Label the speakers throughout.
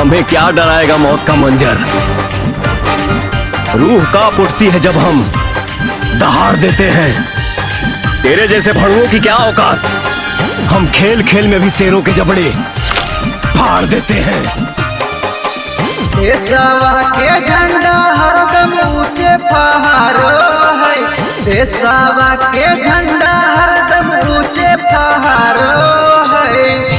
Speaker 1: हमें क्या डराएगा मौत का मंजर। रूह कांप उठती है जब हम दहाड़ देते हैं। तेरे जैसे भड़ुओं की क्या औकात। हम खेल खेल में भी शेरों के जबड़े फाड़ देते हैं।
Speaker 2: देशवा के झंडा हरदम ऊंचे फहरो है। देशवा के झंडा हरदम ऊंचे फहरो है।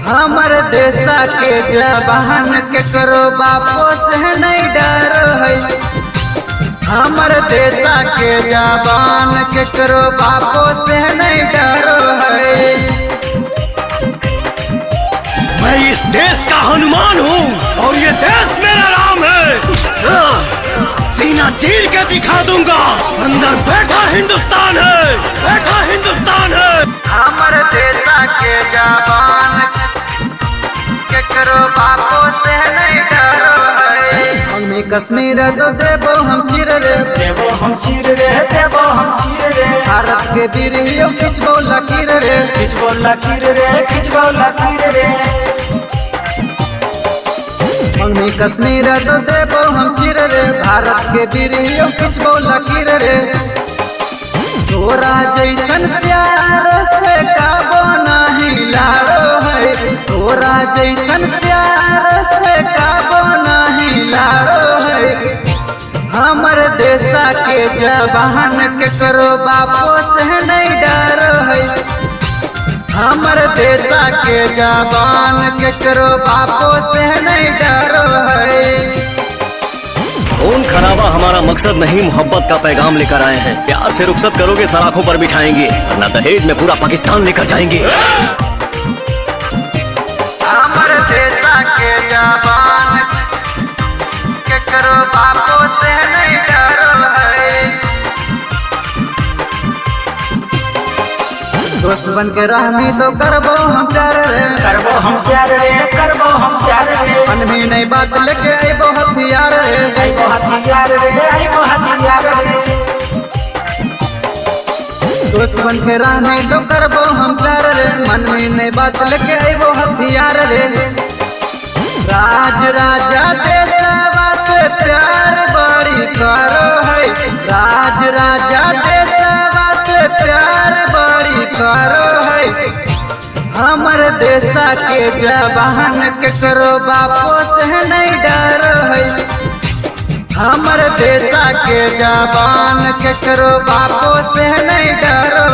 Speaker 2: हमर देशा के जवान के करो बापो से नहीं डरो है। हमर देशा के जवान के करो बापो से नहीं डरो है।
Speaker 1: मैं इस देश का हनुमान हूँ और ये देश मेरा राम है। सीना चीर के दिखा दूंगा, अंदर बैठा हिंदुस्तान है, बैठा हिंदुस्तान है।
Speaker 2: हमर देशा के जवान के करो बापो से नहीं डरो है। हमें कश्मीर तो देवो हम चीर रे,
Speaker 3: देवो हम चीर रे, देवो हम चीर रे।
Speaker 2: भारत के वीर खिंचबो लकीर रे,
Speaker 3: खिंचबो लकीर रे, खिंचबो लकीर रे।
Speaker 2: हमें कश्मीर तो देवो हम चीर रे, भारत के वीर खिंचबो लकीर रे। तोरा जैसन प्यार से काबो नहीं लाड़ो है। तोरा जैसन प्यार से काबो नहीं लाड़ो है। हमर देशा के जवान के करो बापो से नहीं डरो है। हमर देशा के जवान के करो बापो से नहीं डरो है।
Speaker 1: खून खराबा हमारा मकसद नहीं, मोहब्बत का पैगाम लेकर आए हैं। प्यार से रुखसत करोगे सलाखों पर बिठाएंगे, वरना दहेज में पूरा पाकिस्तान लेकर जाएंगे।
Speaker 2: हमर देशा के जवान के करो बापो से नहीं डरो है। दोस्त बन के रहनी तो करबो हम प्यार रे,
Speaker 3: करबो हम प्यार रे, करबो हम प्यार रे।
Speaker 2: मन में नई बात लेके आइबो हथियार रे,
Speaker 3: आइबो हथियार रे, आइबो हथियार रे।
Speaker 2: दोस्त बन के रहनी तो करबो हम प्यार रे, मन में नई बात लेके आइबो हथियार रे। राज राजा देशवा से प्यार बड़ी करो है। राज राजा देशवा से प्यार बड़ी करो है। हमर देशा के जवान के करो बापो से नहीं डरो है। हमर देशा के जवान के करो बापो से नहीं डरो